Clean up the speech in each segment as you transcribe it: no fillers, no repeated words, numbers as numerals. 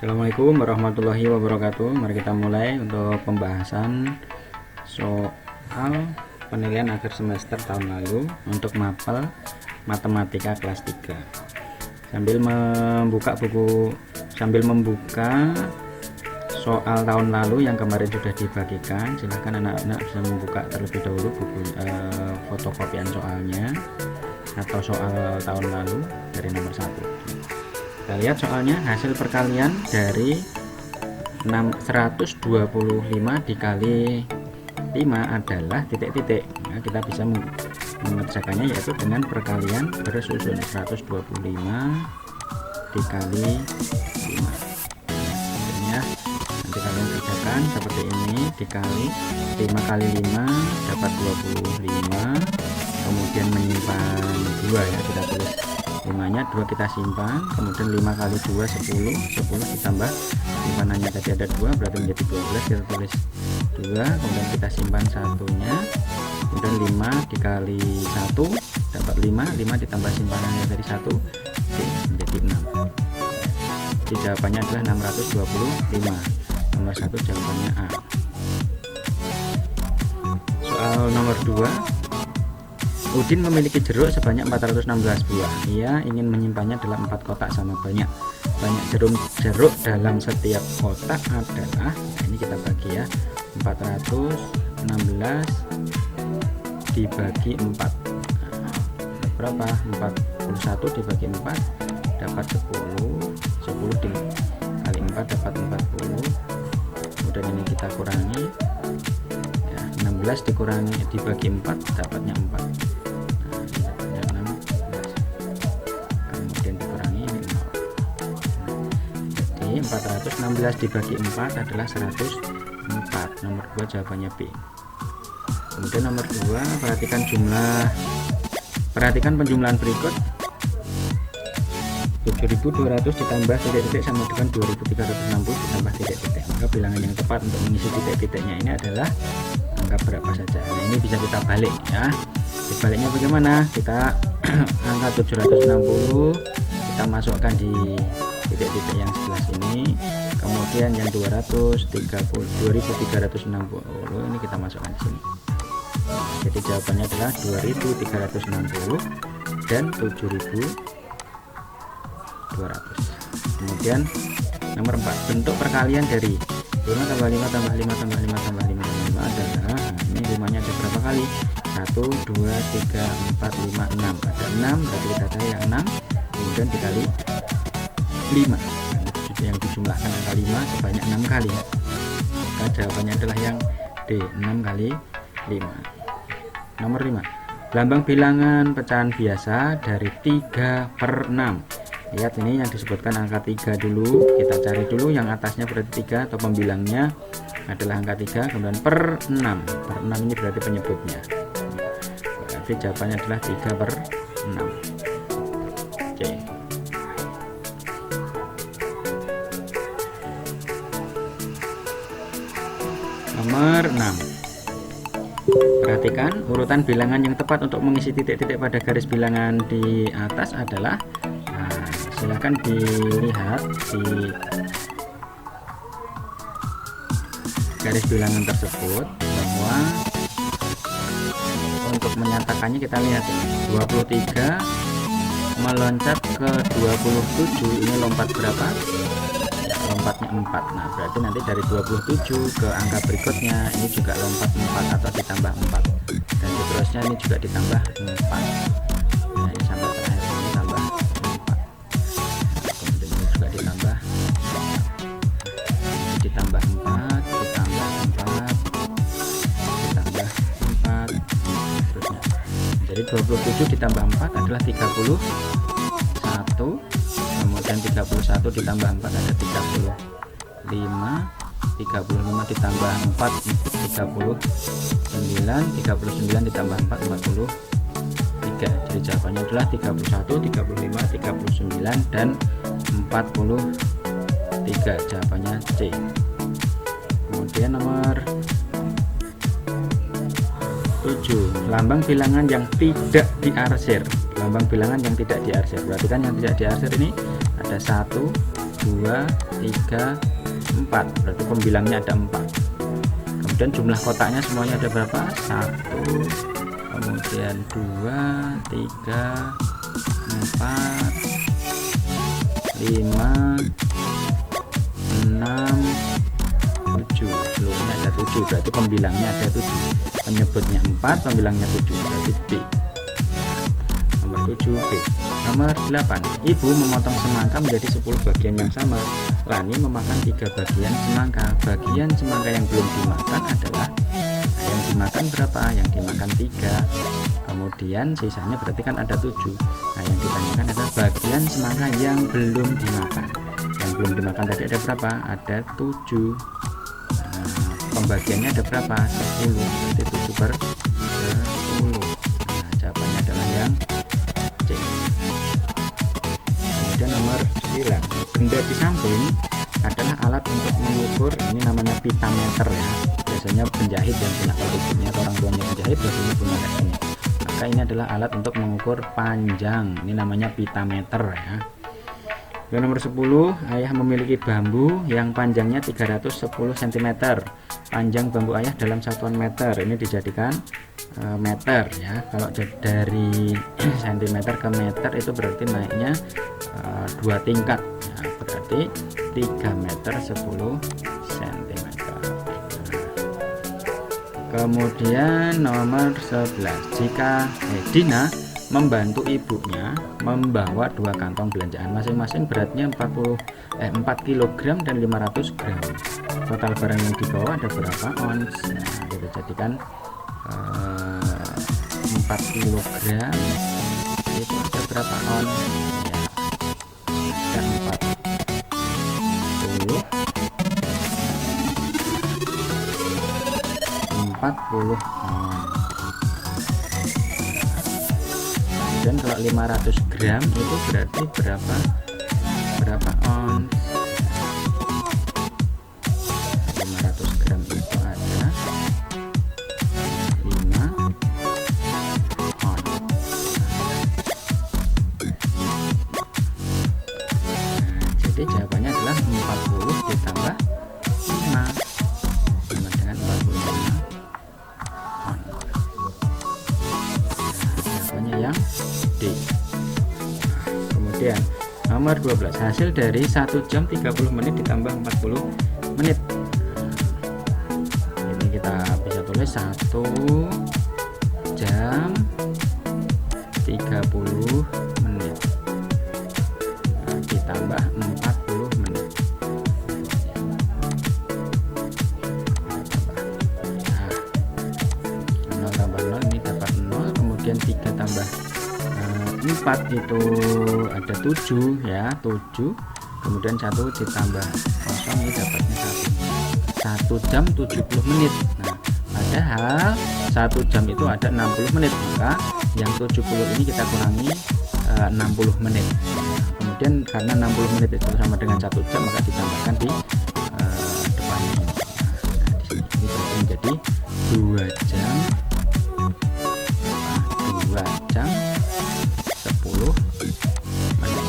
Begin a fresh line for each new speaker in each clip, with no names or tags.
Assalamualaikum warahmatullahi wabarakatuh. Mari kita mulai untuk pembahasan soal penilaian akhir semester tahun lalu untuk mapel matematika kelas 3. Sambil membuka soal tahun lalu yang kemarin sudah dibagikan, silahkan anak-anak bisa membuka terlebih dahulu buku fotokopian soalnya atau soal tahun lalu dari nomor 1. Kita lihat soalnya, hasil perkalian dari 125 dikali 5 adalah titik-titik. Nah, kita bisa mengerjakannya yaitu dengan perkalian bersusun 125 dikali 5. Hasilnya nanti kalian kerjakan seperti ini, dikali 5 kali 5 dapat 25, kemudian menyimpan 2 ya, kita tulis 5 nya 2 kita simpan, kemudian 5 kali 2 10 ditambah simpanannya tadi ada 2 berarti menjadi 12, kita tulis 2, kemudian kita simpan satunya, kemudian 5 dikali 1 dapat 5 ditambah simpanannya tadi 1 menjadi 6. Jadi jawabannya adalah 625. Nomor 1 jawabannya A. Soal nomor 2, Udin memiliki jeruk sebanyak 416 buah. Ia ingin menyimpannya dalam 4 kotak sama banyak. Banyak jeruk dalam setiap kotak adalah, nah ini kita bagi ya, 416 dibagi 4. Nah, berapa? 41 dibagi 4 dapat 10. 10 dikali 4 dapat 40. Kemudian ini kita kurangi ya, 16 dikurangi dibagi 4 dapatnya 4. 416 dibagi 4 adalah 104. Nomor 2 jawabannya B. Kemudian nomor 2, perhatikan penjumlahan berikut. 7.200 ditambah titik-titik sama dengan 2.360 ditambah titik-titik. Maka bilangan yang tepat untuk mengisi titik-titiknya ini adalah angka berapa saja. Nah, ini bisa kita balik ya. Dibaliknya bagaimana? Kita angka 760 kita masukkan di titik-titik yang sebelah sini, kemudian yang 2360 ini kita masukkan di sini. Jadi jawabannya adalah 2360 dan 7200. Kemudian nomor 4, bentuk perkalian dari 5 tambah 5 tambah 5 tambah 5 tambah 5 tambah 5 adalah, nah ini 5 nya ada berapa kali? 1 2 3 4 5 6. Ada 6, berarti kita cari yang 6 kemudian dikali 5. Yang dijumlahkan angka 5 sebanyak 6 kali. Maka jawabannya adalah yang D, 6 kali 5. Nomor 5, lambang bilangan pecahan biasa dari 3/6. Lihat ini yang disebutkan angka 3 dulu, kita cari dulu yang atasnya berarti 3 atau pembilangnya adalah angka 3, kemudian per 6. Per 6 ini berarti penyebutnya. Berarti jawabannya adalah 3/6. Oke. Nomor 6, perhatikan urutan bilangan yang tepat untuk mengisi titik-titik pada garis bilangan di atas adalah, nah, silahkan dilihat di garis bilangan tersebut bahwa untuk menyatakannya kita lihat ini 23 meloncat ke 27, ini lompat berapa? Lompatnya 4. Nah berarti nanti dari 27 ke angka berikutnya ini juga lompat 4 atau ditambah 4, dan seterusnya ini juga ditambah 4. Nah ini sampai terakhir ini tambah 4, kemudian ini juga ditambah 4 ditambah 4 seterusnya. Jadi 27 ditambah 4 adalah 31, kemudian 31 ditambah 4 ada 35, 35 ditambah 4 39, 39 ditambah 4 43. Jadi jawabannya adalah 31, 35, 39 dan 43. Jawabannya C. Kemudian nomor 7, lambang bilangan yang tidak diarsir. Lambang bilangan yang tidak diarsir, berarti kan yang tidak diarsir ini ada 1, 2, 3, 4, berarti pembilangnya ada 4. Kemudian jumlah kotaknya semuanya ada berapa? 1, kemudian 2, 3, 4, 5, 6, 7. Seluruhnya ada 7, berarti pembilangnya ada 7. Penyebutnya 4, pembilangnya 7, berarti B. Nomor 7 B. Nomor 8, ibu memotong semangka menjadi 10 bagian yang sama. Lani memakan 3 bagian semangka. Bagian semangka yang belum dimakan adalah yang dimakan berapa? Yang dimakan 3. Kemudian sisanya berarti kan ada 7. Nah, yang ditanyakan adalah bagian semangka yang belum dimakan. Yang belum dimakan tadi ada berapa? Ada 7. Nah, pembagiannya ada berapa? 10. Berarti 7 per 10. Nah, jawabannya adalah yang C. Kemudian nomor 9, benda di samping adalah alat untuk mengukur, ini namanya pitameter ya. Biasanya penjahit yang punya, kalau ibunya atau orang tuanya penjahit biasanya punya kayak gini. Maka ini adalah alat untuk mengukur panjang, ini namanya pitameter ya. Dan nomor 10, ayah memiliki bambu yang panjangnya 310 cm. Panjang bambu ayah dalam satuan meter, ini dijadikan meter ya. Kalau dari cm ke meter itu berarti naiknya 2 tingkat ya, berarti 3 meter 10 cm. Kemudian nomor 11, jika Dina membantu ibunya membawa 2 kantong belanjaan, masing-masing beratnya 4 kg dan 500 gram. Total barang yang dibawa ada berapa ons? Nah, kita jadikan 4 kg itu ada berapa ons? Ya, ada 40 ons. Dan kalau 500 gram itu berarti berapa ons? 500 gram itu ada 5 ons. Jadi jawabannya adalah 40 ditambah 5 sama dengan 45 ons. Jawabannya yang D. Kemudian nomor 12, hasil dari 1 jam 30 menit ditambah 40 menit. Ini kita bisa tulis 1 jam 30 menit ditambah 40 menit. Nah, 0 tambah 0 ini dapat 0, kemudian 3 tambah 4 itu ada 7 ya, 7, kemudian 1 ditambah 0 ini dapatnya 1 jam 70 menit. Nah, padahal 1 jam itu ada 60 menit, maka yang 70 ini kita kurangi 60 menit. Kemudian karena 60 menit itu sama dengan 1 jam, maka ditambahkan di depannya. Nah, di sini ini berarti menjadi 2 jam 10 menit.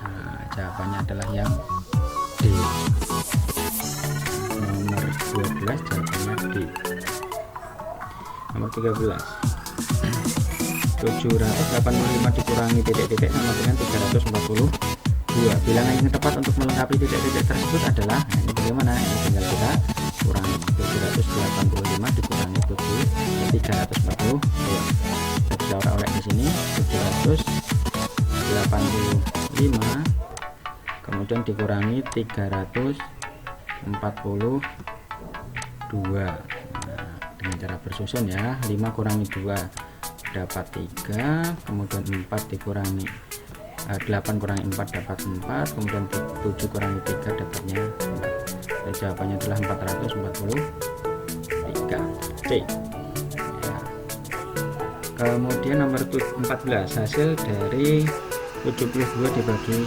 Nah, jawabannya adalah yang D. Nomor 12 jawabannya D. Nomor 13, 785 dikurangi titik-titik sama dengan 342. Bilangan yang tepat untuk melengkapi titik-titik tersebut adalah, nah ini bagaimana? Ini tinggal kita kurangi 785 dikurangi 342. Bisa oleh di sini 785 kemudian dikurangi 342. Nah, dengan cara bersusun ya, 5 kurangi 2 dapat 3, kemudian 4 dikurangi 8 kurangi 4 dapat 4, kemudian 7 kurangi 3 dapatnya 4. Dan jawabannya adalah 443 C. Kemudian nomor 14, hasil dari 72 dibagi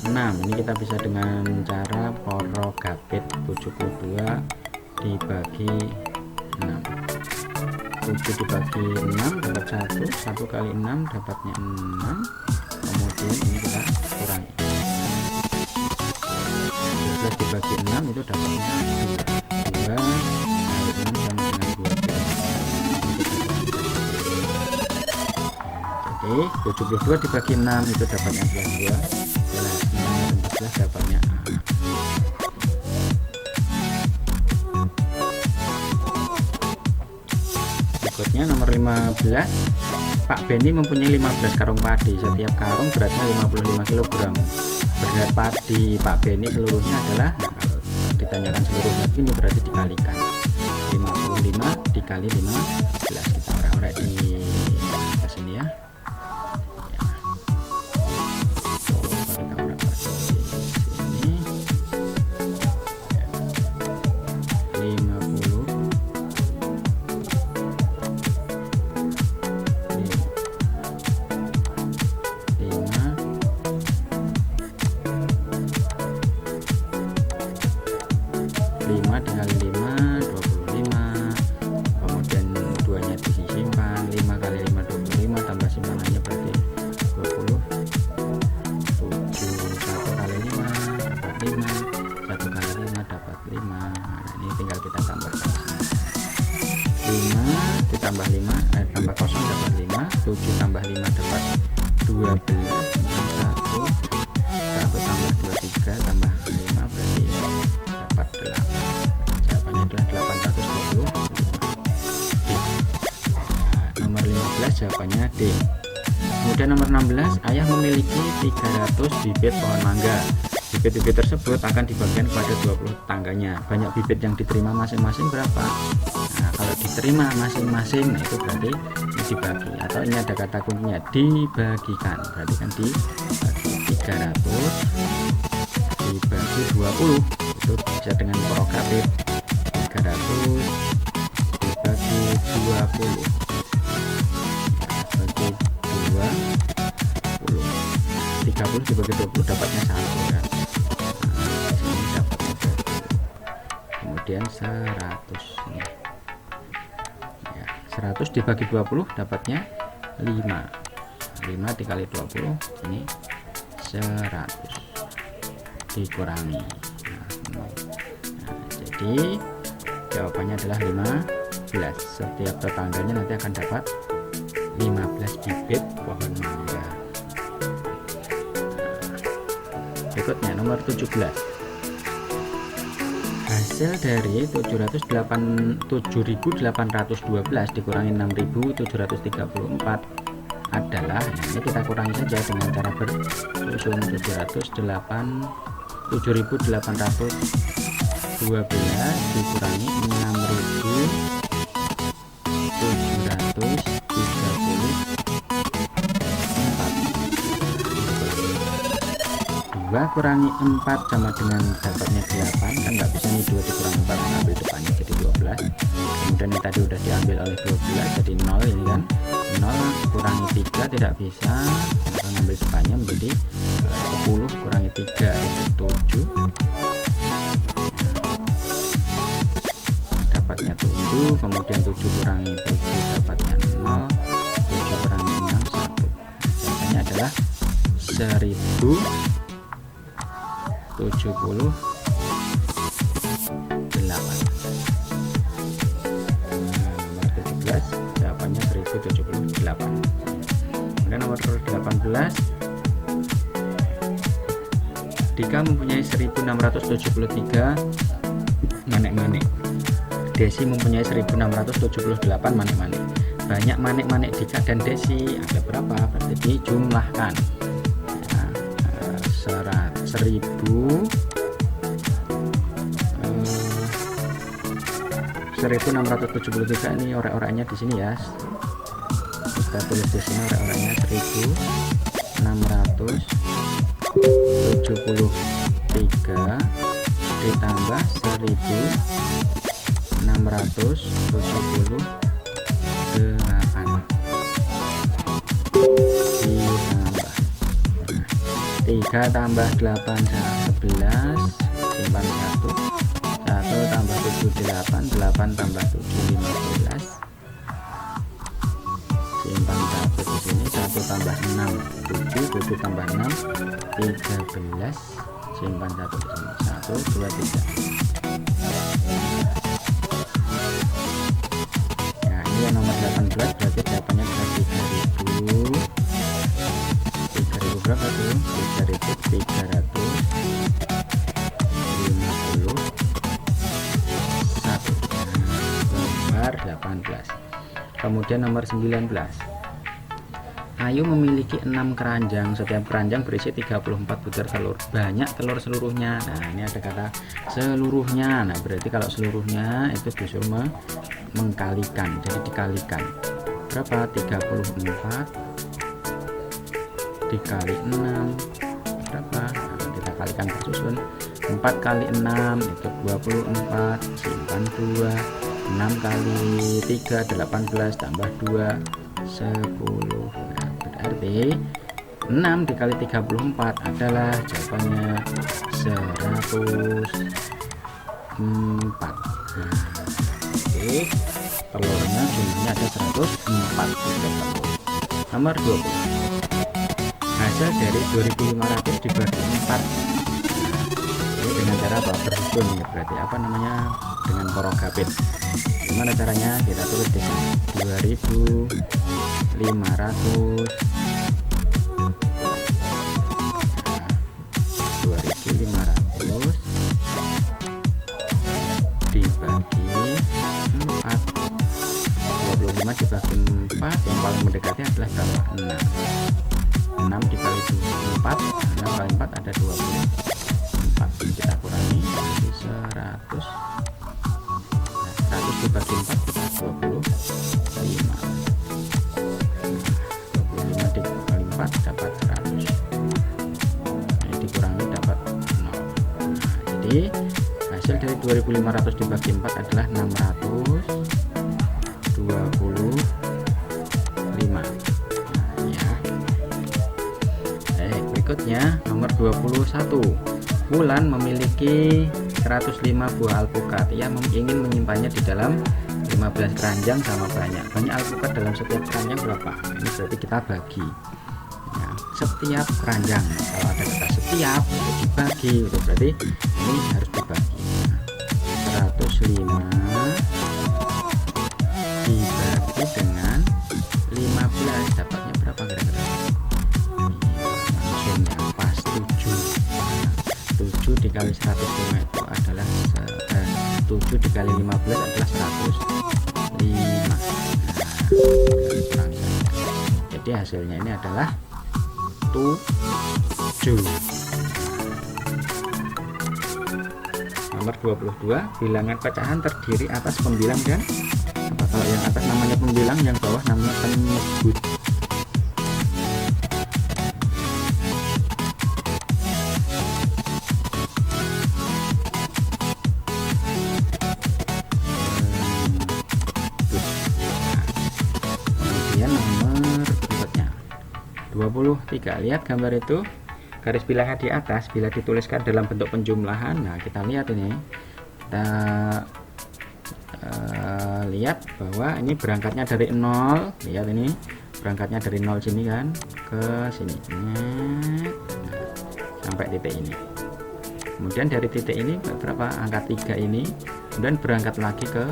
6. Ini kita bisa dengan cara porogapit. 72 dibagi 6, 7 dibagi 6 dapat 1, 1 kali 6 dapatnya 6, kemudian ini kita kurangi 12 dibagi 6 itu dapatnya 2 kali 6 sama dengan 12. Jadi 72 dibagi 6 itu dapatnya 22, 14 dapatnya A. Berikutnya nomor 15. Pak Beni mempunyai 15 karung padi. Setiap karung beratnya 55 kg. Berat padi Pak Beni seluruhnya adalah, nah, kalau ditanyakan seluruhnya ini berarti dikalikan 55 dikali 15. Kita orek-orek di atas ini ya. Dikali 5 25, kemudian 2-nya disimpan, 5 kali 5 25 tambah simpanannya berarti 20, 7, 1 kali 5 dapat 5, 1 kali 5 dapat 5. Nah, ini tinggal kita tambahkan 5 ditambah 5 tambah 0 dapat 5, 7 tambah 5 dapat 12, 1 tambah 2 3 tambah 5 berarti dapat 8. Adalah 820. Nomor 15 jawabannya D. Kemudian nomor 16, ayah memiliki 300 bibit pohon mangga. Bibit-bibit tersebut akan dibagikan kepada 20 tetangganya. Banyak bibit yang diterima masing-masing berapa? Nah, kalau diterima masing-masing, nah itu berarti dibagi, atau ini ada kata kuncinya dibagikan. Berarti kan dibagi 300 dibagi 20 itu bisa dengan progratif. 300 dibagi 20 bagi 20, 30 dibagi 20 dapatnya 1 kan. Nah, sini dapatnya 20. Kemudian 100 nih. Ya, 100 dibagi 20 dapatnya 5 dikali 20 ini 100 dikurangi. Nah, jadi jawabannya adalah 15. Setiap tetangganya nanti akan dapat 15 bibit pohon mangga. Berikutnya nomor 17. Hasil dari 7.812 dikurangi 6.734 adalah, nah ini kita kurangi saja dengan cara bersusun. 7.812 dikurangi 6.734, 2 kurangi 4 sama dengan dapatnya 8, kan nggak bisa nih 2 dikurangi 4 mengambil depannya jadi 12. Kemudian yang tadi udah diambil oleh 12 jadi 0, ini kan 0 kurangi 3 tidak bisa, maka ngambil depannya menjadi 10 kurangi 3 itu 7, dapatnya 7, kemudian 7 kurangi 7 dapatnya 0, 7 kurangi 6 1. Jawabannya adalah 1078. Nomor 17 jawabannya 1078. Kemudian nomor 18, Dika mempunyai 1673 manik-manik. Desi mempunyai 1678 manik-manik. Banyak manik-manik Dika dan Desi ada berapa? Berarti dijumlahkan. 1673 ini orek-oreknya di sini ya. Kita tulis di sini orek-oreknya 1673 ditambah 1678 3 tambah 8 11, simpan 1 tambah 7 8, 8 tambah 7 15, simpan 1 di sini, 1 tambah 6 7, 7 tambah 6 13, simpan 1 di sini. 1 2 3. Nah ini yang nomor 18 berarti jawabannya adalah 3000. 3000 berapa tuh? 3351 lembar 18. Kemudian nomor 19. Ayu memiliki 6 keranjang, setiap keranjang berisi 34 butir telur. Banyak telur seluruhnya. Nah ini ada kata seluruhnya. Nah berarti kalau seluruhnya itu disuruh mengkalikan, jadi dikalikan. Berapa? 34 dikali 6 berapa? Nah, kita kalikan bersusun. 4 kali 6 itu 24, simpan 2. 6 kali 3 18 tambah 2 10. Nah, berarti 6 dikali 34 adalah jawabannya 104. Nah, oke, telurnya jumlahnya ada 104 telur. Nomor 20. Hasil dari 2500 dibagi 4. Ini dengan cara apa? Bersusun ya, berarti apa namanya? Dengan porogapit. Gimana caranya? Kita tulis di sini 2500 dibagi 4. 25 dibagi 4 yang paling mendekati adalah berapa? 6. 6 dikali 4, 6 kali 4 ada 24. Kita kurangi jadi 100. 100 dibagi 4 kita 25. 25 dikali 4 dapat 100. Ini dikurangi dapat 0. Nah, jadi hasil dari 2500 dibagi 4 adalah 625. Nah, ya. Berikutnya nomor 21. Wulan memiliki 105 buah alpukat. Ia ingin menyimpannya di dalam 15 keranjang sama banyak. Banyak alpukat dalam setiap keranjang berapa? Ini berarti kita bagi. Ya, setiap keranjang. Kalau ada kata setiap itu dibagi, itu berarti ini harus dibagi. 105 dibagi dengan 15 dapatnya berapa kira-kira? Langsung ya, pas 7. 7 dikali 105 itu adalah 7 dikali 15 adalah 105. Nah, jadi hasilnya ini adalah 7. Nomor 22. Bilangan pecahan terdiri atas pembilang dan apa? Kalau yang atas namanya pembilang, yang bawah namanya penyebut. Kemudian nomor berikutnya 23. Lihat gambar itu, garis bilangan di atas bila dituliskan dalam bentuk penjumlahan. Nah kita lihat ini, kita lihat bahwa ini berangkatnya dari 0. Lihat ini berangkatnya dari 0 sini kan ke sini. Nah, sampai titik ini. Kemudian dari titik ini berapa? Angka 3 ini. Kemudian berangkat lagi ke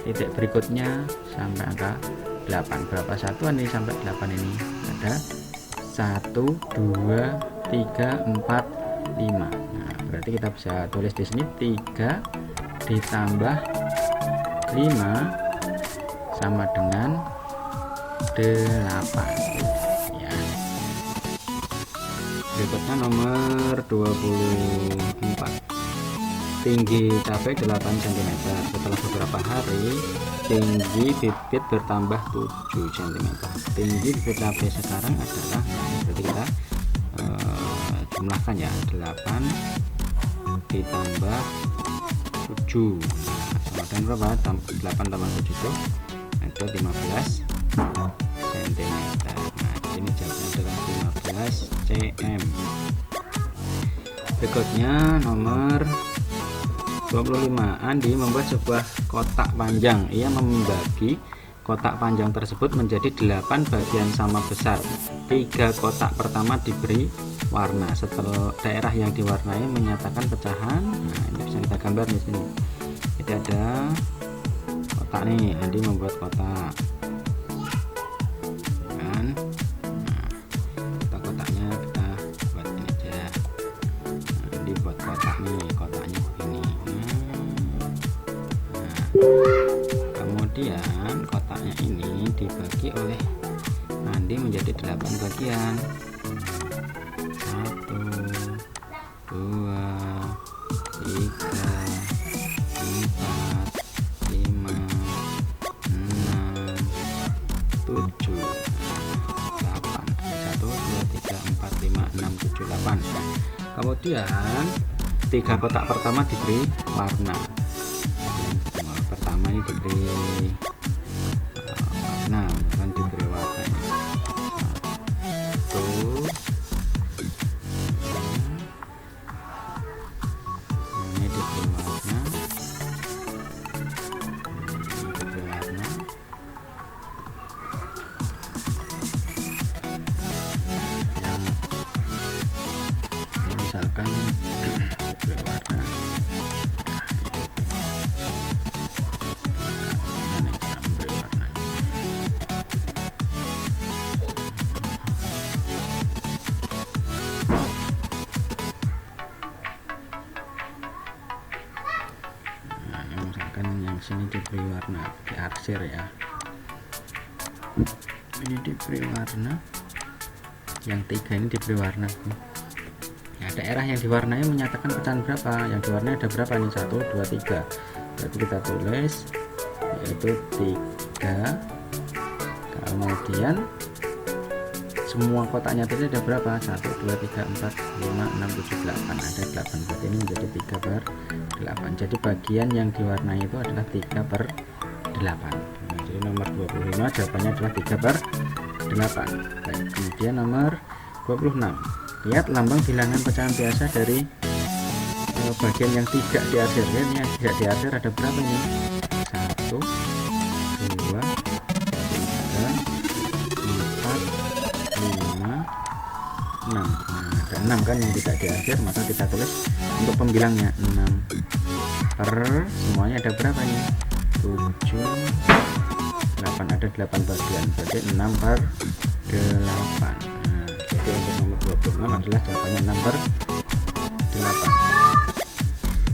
titik berikutnya sampai angka 8. Berapa satuan ini sampai 8 ini? Ada 1 2 3 4 5. Nah, berarti kita bisa tulis di sini 3 ditambah 5 sama dengan 8 ya. Berikutnya nomor 24. Tinggi cabai 8 cm. Setelah beberapa hari tinggi bibit bertambah 7 cm. Tinggi bibit cabai sekarang adalah, berarti kita jumlahkan ya, 8 ditambah 7 sama dengan berapa? 8 tambah 7 itu ada 15 cm. Nah ini jawabannya adalah 15 cm. Berikutnya nomor 25. Andi membuat sebuah kotak panjang. Ia membagi kotak panjang tersebut menjadi 8 bagian sama besar. 3 kotak pertama diberi warna. Setelah daerah yang diwarnai menyatakan pecahan. Nah, ini bisa kita gambar di sini. Jadi ada kotak nih, Andi membuat kotak kan. Nah, kotaknya kita buat ini aja. Nah, Andi buat kotak nih, kotaknya begini. Nah, kemudian kotaknya ini dibagi oleh Andi menjadi 8 bagian. 1, 2, 3, 4, 5, 6, 7, 8. 1, 2, 3, 4, 5, 6, 7, 8. Kemudian 3 kotak pertama diberi warna. Yang pertama ini diberi warna, bukan diberi warna ini. 1, ini diberi warna, diberi warna. Yang misalkan diberi warna. Misalkan yang sini diberi warna, diarsir ya. Ini diberi warna, yang 3 ini diberi warna. Ya, daerah yang diwarnai menyatakan pecahan berapa. Yang diwarnai ada berapa nih? 1, 2, 3. Berarti kita tulis yaitu 3. Kemudian semua kotaknya tadi ada berapa? 1, 2, 3, 4, 5, 6, 7, 8. Ada 8. Berarti ini menjadi 3/8. Jadi bagian yang diwarnai itu adalah 3/8. Nah, jadi nomor 25 jawabannya adalah 3/8. Baik, kemudian nomor 26. Lihat lambang bilangan pecahan biasa dari bagian yang tidak diarsir. Ini yang tidak diarsir ada berapa ini? 1, 2, 3, 4, 5, 6. Nah, ada 6 kan yang tidak diarsir, maka kita tulis untuk pembilangnya 6 per semuanya ada berapa nih? 7, 8. Ada 8 bagian, berarti 6/8. Nah, jadi untuk nomor 26 adalah jawabannya 6/8.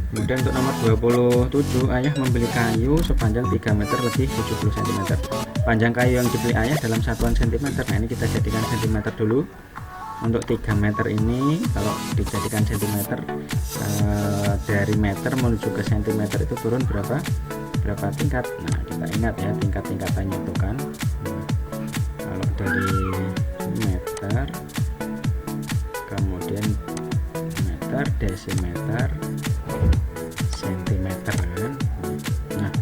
Kemudian untuk nomor 27, ayah membeli kayu sepanjang 3 meter lebih 70 cm. Panjang kayu yang dibeli ayah dalam satuan cm. Nah, ini kita jadikan cm dulu. Untuk 3 meter ini kalau dijadikan cm, dari meter menuju ke cm itu turun berapa tingkat. Nah, kita ingat ya tingkat-tingkatannya itu kan. Kalau dari meter, kemudian meter, desimeter, sentimeter kan. Nah,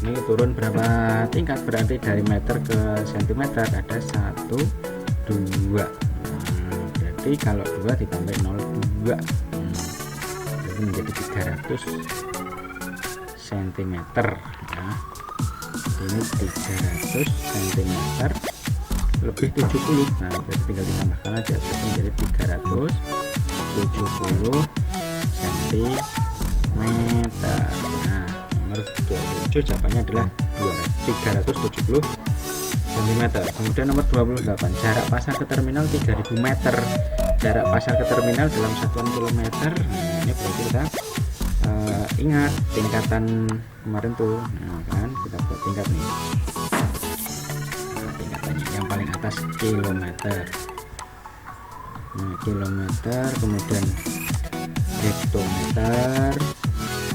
ini turun berapa tingkat? Berarti dari meter ke sentimeter ada 1, 2. Berarti kalau 2 ditambah 0,2, jadi menjadi 300 cm ya. Ini 300 cm lebih 70. Nah, berarti tinggal ditambahkan aja, berarti menjadi 370 cm. Nah, nomor 27 jawabannya adalah 370 cm. Kemudian nomor 28, jarak pasar ke terminal 3000 meter. Jarak pasar ke terminal dalam satuan kilometer. Nah, ini berarti kita ingat tingkatan kemarin tuh. Nah, kan kita buat tingkat nih. Nah, tingkatannya yang paling atas kilometer. Nah, kilometer, kemudian hektometer,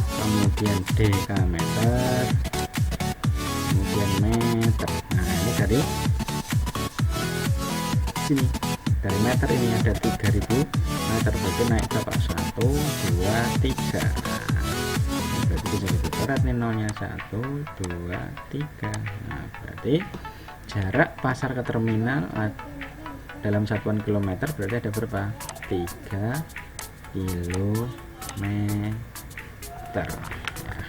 kemudian dekameter, kemudian meter. Nah, ini dari sini, dari meter ini ada 3000 meter, berarti naik berapa? 1, 2, 3. Berarti bisa dicoret nih nolnya, 1, 2, 3. Nah, berarti jarak pasar ke terminal dalam satuan kilometer berarti ada berapa? 3 kilometer. Nah,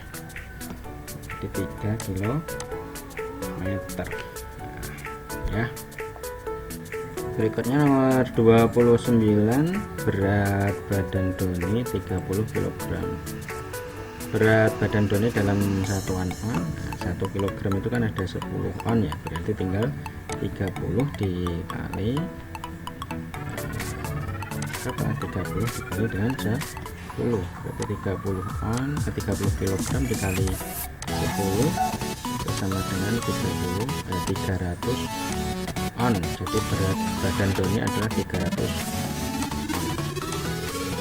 jadi 3 kilometer. Nah, ya. Berikutnya nomor 29. berat badan Doni 30 kg. Berat badan Doni dalam satuan on, nah, 1 kg itu kan ada 10 on ya, berarti tinggal 30 dikali berapa? 30 dikali dengan 10, berarti 30 on, 30 kg dikali 10 itu sama dengan 300 on. Jadi berat badan Doni adalah 300 on.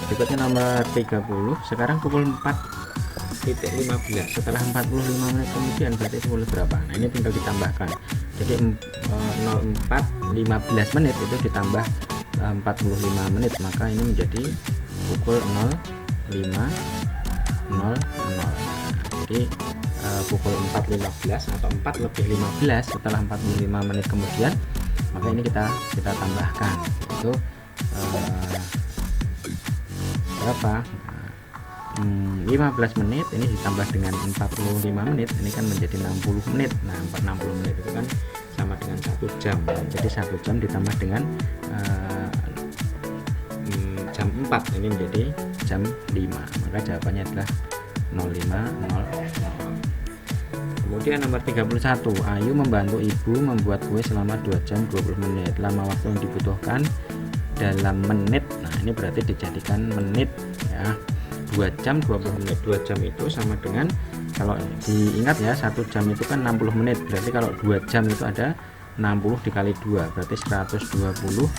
Berikutnya nomor 30. Sekarang pukul 4.15, setelah 45 menit kemudian berarti pukul berapa? Nah ini tinggal ditambahkan, jadi 04.15 menit itu ditambah 45 menit, maka ini menjadi pukul 05.00. Jadi pukul 4.15 atau 4:15 setelah 45 menit kemudian, maka ini kita tambahkan itu berapa? 15 menit ini ditambah dengan 45 menit, ini kan menjadi 60 menit. Nah 60 menit itu kan sama dengan 1 jam, jadi 1 jam ditambah dengan jam 4, ini menjadi jam 5, maka jawabannya adalah 05.00. Kemudian nomor 31, Ayu membantu ibu membuat kue selama 2 jam 20 menit. Lama waktu yang dibutuhkan dalam menit, nah ini berarti dijadikan menit ya, 2 jam 20 menit. 2 jam itu sama dengan, kalau diingat ya, 1 jam itu kan 60 menit, berarti kalau 2 jam itu ada 60 dikali 2, berarti 120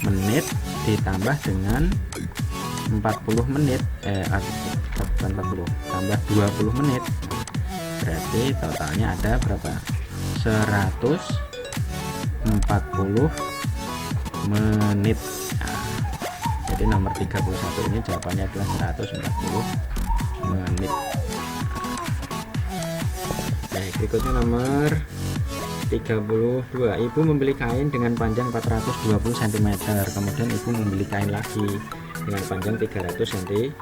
menit ditambah dengan 40 menit, bukan 40, tambah 20 menit, berarti totalnya ada berapa? 140 menit. Nah, jadi nomor 31 ini jawabannya adalah 140 menit. Baik, berikutnya nomor 32. Ibu membeli kain dengan panjang 420 cm, kemudian ibu membeli kain lagi dengan panjang 300 cm.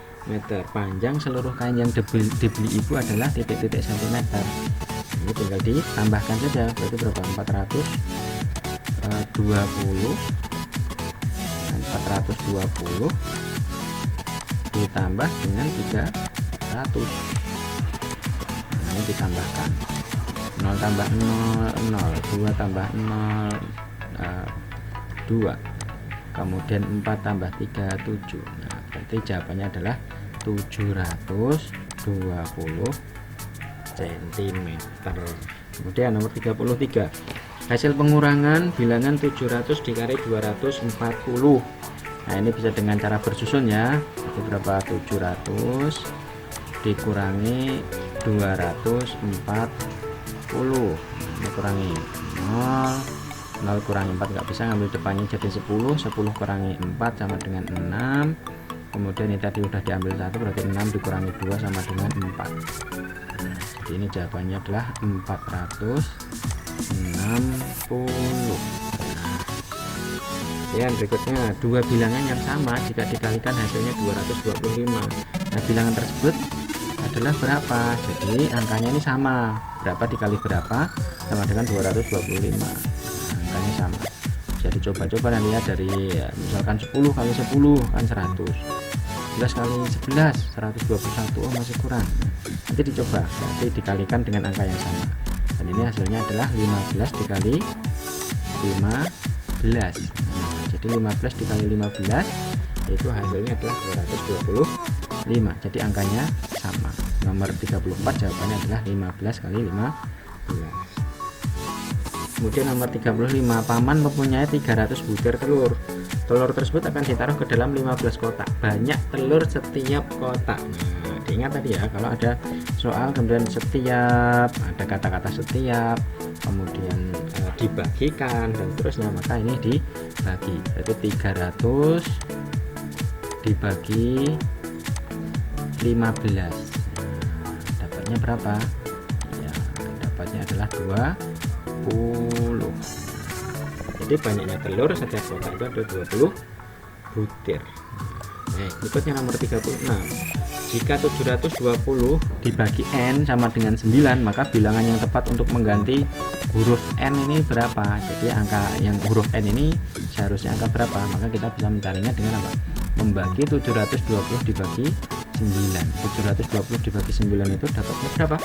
Panjang seluruh kain yang dibeli ibu adalah titik-titik centimeter. Ini tinggal ditambahkan saja, berarti berapa? 420 ditambah dengan 300. Nah, ini ditambahkan 0 tambah 0, 2 tambah 0, 2, kemudian 4 tambah 3, 7. Nah, berarti jawabannya adalah 720 cm. Kemudian nomor 33, hasil pengurangan bilangan 700 dikali 240. Nah ini bisa dengan cara bersusun ya, itu berapa? 700 dikurangi 240, ini kurangi 0 kurangi 4 nggak bisa, ngambil depannya jadi 10 kurangi 4 sama dengan 6, kemudian ini tadi udah diambil 1, berarti 6 dikurangi 2 sama dengan 4. Nah, jadi ini jawabannya adalah 460. Ya, berikutnya dua bilangan yang sama jika dikalikan hasilnya 225. Nah bilangan tersebut adalah berapa? Jadi angkanya ini sama, berapa dikali berapa sama dengan 225. Nah, angkanya sama. Jadi coba-coba nanti ya, dari misalkan 10 kali 10 kan 100, 11 kali 11 121, oh masih kurang. Nanti dicoba, nanti dikalikan dengan angka yang sama, dan ini hasilnya adalah 15 dikali 15. Jadi 15 dikali 15 itu hasilnya adalah 225. Jadi angkanya sama. Nomor 34 jawabannya adalah 15 kali 15. Kemudian nomor 35, paman mempunyai 300 butir telur. Telur tersebut akan ditaruh ke dalam 15 kotak. Banyak telur setiap kotak. Nah, diingat tadi ya, kalau ada soal kemudian setiap, ada kata-kata setiap, kemudian dibagikan dan terusnya, maka ini dibagi. Berarti 300 dibagi 15. Dapatnya berapa? Ya, dapatnya adalah 20. Jadi banyaknya telur setiap kotak itu ada 20 butir. Nah, berikutnya nomor 36. Jika 720 dibagi n sama dengan 9, maka bilangan yang tepat untuk mengganti huruf N ini berapa. Jadi angka yang huruf N ini seharusnya angka berapa, maka kita bisa mencarinya dengan apa? Membagi 720 dibagi 9. 720 dibagi 9 itu dapatnya berapa?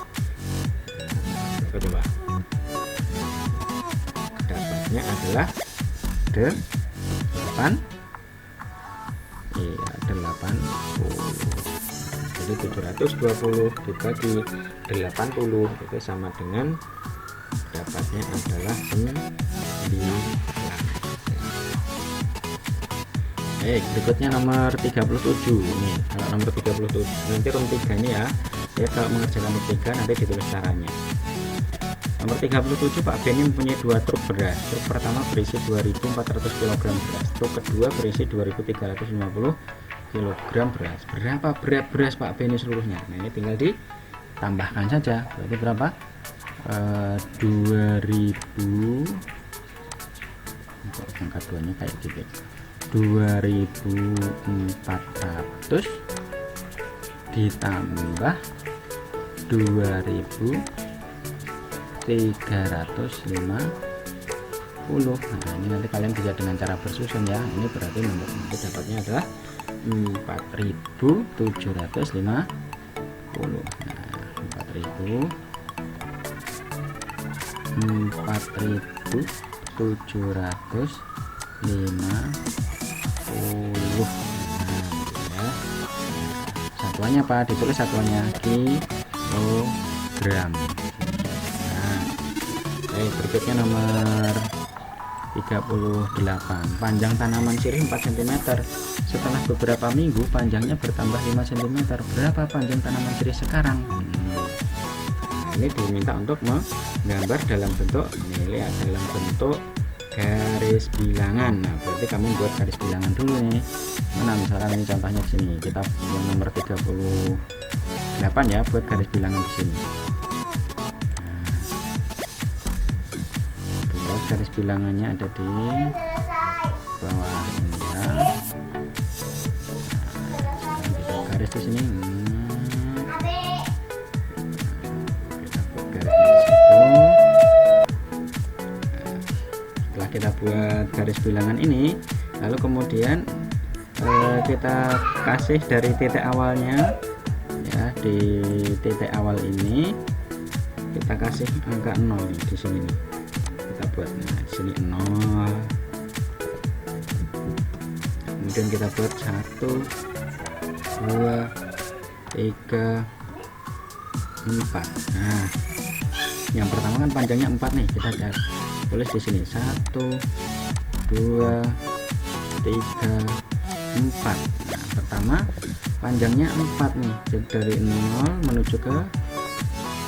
Coba. Dapatnya adalah 8. Iya, 80. Jadi 720 dibagi 80 itu sama dengan dapatnya adalah 9. Berikutnya nomor 37 nih. Kalau nomor 37 nanti room 3 ini ya kalau mengerjakan room 3 nanti ditulis caranya. Nomor 37 Pak Beni mempunyai 2 truk beras. Truk pertama berisi 2400 kg beras, truk kedua berisi 2350 kg beras. Berapa berat beras Pak Beni seluruhnya? Nah, ini tinggal ditambahkan saja. Berarti berapa? 2000, angka 2 nya kayak gitu, 2400 ditambah 2350. Nah, ini nanti kalian bisa dengan cara bersusun ya. Ini berarti nanti dapatnya adalah 4750. Nah, 4750. Nah, satuannya apa? Ditulis satuannya kilogram. Nah, berikutnya nomor 38. Panjang tanaman sirih 4 cm. Setelah beberapa minggu panjangnya bertambah 5 cm. Berapa panjang tanaman sirih sekarang? Ini diminta untuk menggambar dalam bentuk dalam bentuk garis bilangan. Nah, berarti kamu buat garis bilangan dulu nih. Mana misalkan ini contohnya di sini. Kita yang nomor 38 ya, buat garis bilangan di sini. Nah, buat garis bilangannya ada di bawah ini ya. Nah, garis di sini. Kita buat garis bilangan ini, lalu kemudian kita kasih dari titik awalnya ya, di titik awal ini kita kasih angka 0 di sini nih. Kita buat di sini 0, kemudian kita buat 1 2 3 4. Nah, yang pertama kan panjangnya 4 nih, kita tulis di sini 1 2 3 4. Nah, pertama panjangnya 4 nih, jadi dari 0 menuju ke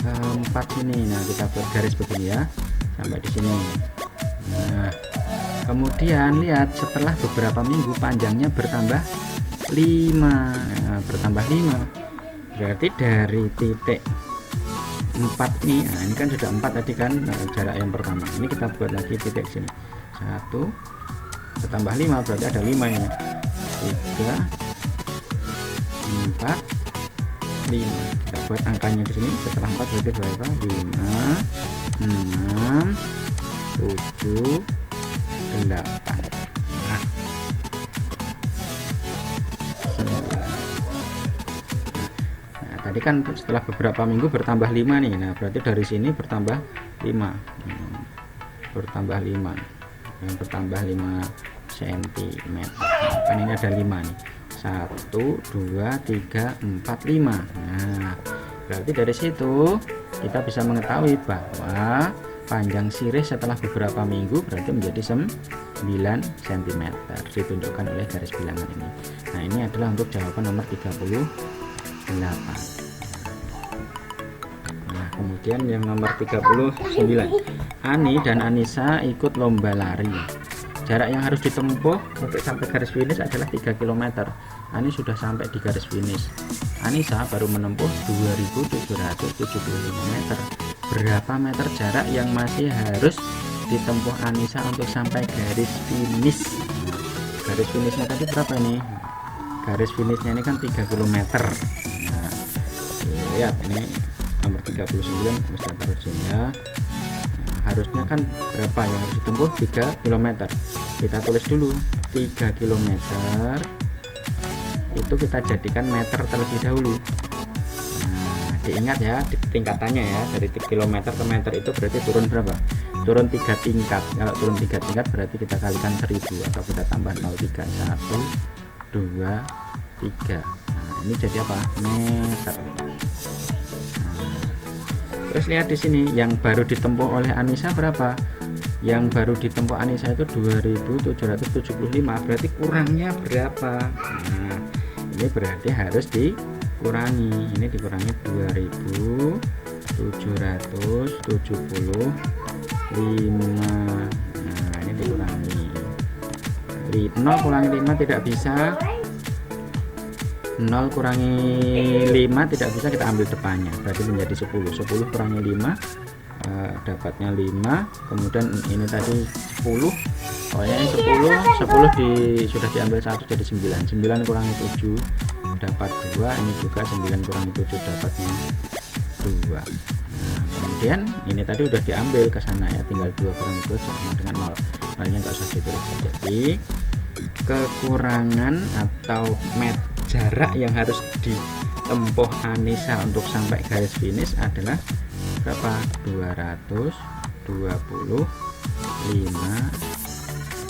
4 sini. Nah, kita buat garis begini ya sampai di sini. Nah, kemudian lihat setelah beberapa minggu panjangnya bertambah 5. Nah, bertambah 5 berarti dari titik 4 nih. Nah, ini kan sudah 4 tadi kan jarak yang pertama. Ini kita buat lagi titik sini 1 bertambah 5 berarti ada 5 ini, 3 4 5. Kita buat angkanya di sini setelah 4 berarti berapa? 5 6 7 8. Nah, 9. Tadi kan setelah beberapa minggu bertambah 5 nih. Nah, berarti dari sini bertambah 5. Bertambah 5. Yang bertambah 5 cm. Kan ini ada 5 nih. 1 2 3 4 5. Nah, berarti dari situ kita bisa mengetahui bahwa panjang sirih setelah beberapa minggu berarti menjadi 9 cm. Ditunjukkan oleh garis bilangan ini. Nah, ini adalah untuk jawaban nomor 38. Nah, kemudian yang nomor 39. Ani dan Anissa ikut lomba lari. Jarak yang harus ditempuh untuk sampai garis finish adalah 3 km. Ani sudah sampai di garis finish. Anissa baru menempuh 2775 meter. Berapa meter jarak yang masih harus ditempuh Anissa untuk sampai garis finish? Garis finishnya tadi berapa ini? Garis finishnya ini kan 3 km. Nah, lihat ini nomor 39 mesti taruh sini ya. Nah, harusnya kan berapa yang harus ditempuh? 3 km. Kita tulis dulu 3 km itu kita jadikan meter terlebih dahulu. Nah, diingat ya tingkatannya ya, dari km ke meter itu berarti turun berapa? Turun 3 tingkat. Kalau turun 3 tingkat berarti kita kalikan 1000 atau kita tambah 0,3, 1 2 3. Nah, ini jadi apa? Meter. Terus lihat di sini yang baru ditempuh oleh Anissa berapa? Yang baru ditempuh Anissa itu 2775, berarti kurangnya berapa? Nah, ini berarti harus dikurangi. Ini dikurangi 2775. Nah, ini dikurangi 0 kurangi 5 tidak bisa. 0 kurangi 5 tidak bisa, kita ambil depannya berarti menjadi 10. 10 kurangi 5 dapatnya 5, kemudian ini tadi 10, oh ya 10 sudah diambil 1 jadi 9. 9 kurangi 7 dapat 2, ini juga 9 kurangi 7 dapatnya 2. Nah, kemudian ini tadi udah diambil ke sana ya, tinggal 2 kurangi 2 sama dengan 0. Nolnya nggak usah ditulis. Jadi kekurangan atau jarak yang harus ditempuh Anissa untuk sampai garis finish adalah berapa? 225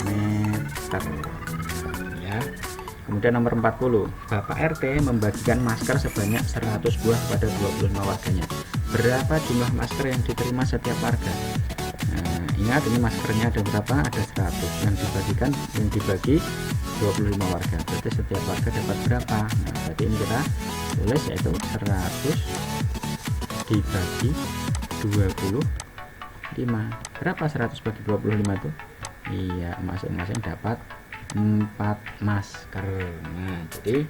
meter ya. Kemudian nomor 40, Bapak RT membagikan masker sebanyak 100 buah pada 25 warganya. Berapa jumlah masker yang diterima setiap warga? Nah, ingat ini maskernya ada berapa? Ada 100 yang dibagi 25 warga, berarti setiap warga dapat berapa? Nah, berarti ini kita tulis yaitu 100 dibagi 25. Berapa 100 bagi 25 itu? Iya, masing-masing dapat 4 masker. Nah, jadi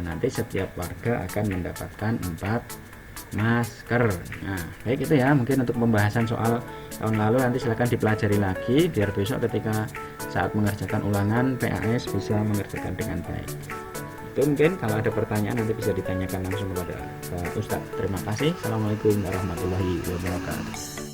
nanti setiap warga akan mendapatkan 4 masker. Nah, baik itu ya, mungkin untuk pembahasan soal tahun lalu nanti silahkan dipelajari lagi biar besok ketika saat mengerjakan ulangan PAS bisa mengerjakan dengan baik. Itu mungkin kalau ada pertanyaan nanti bisa ditanyakan langsung kepada Pak Ustadz. Terima kasih. Assalamualaikum warahmatullahi wabarakatuh.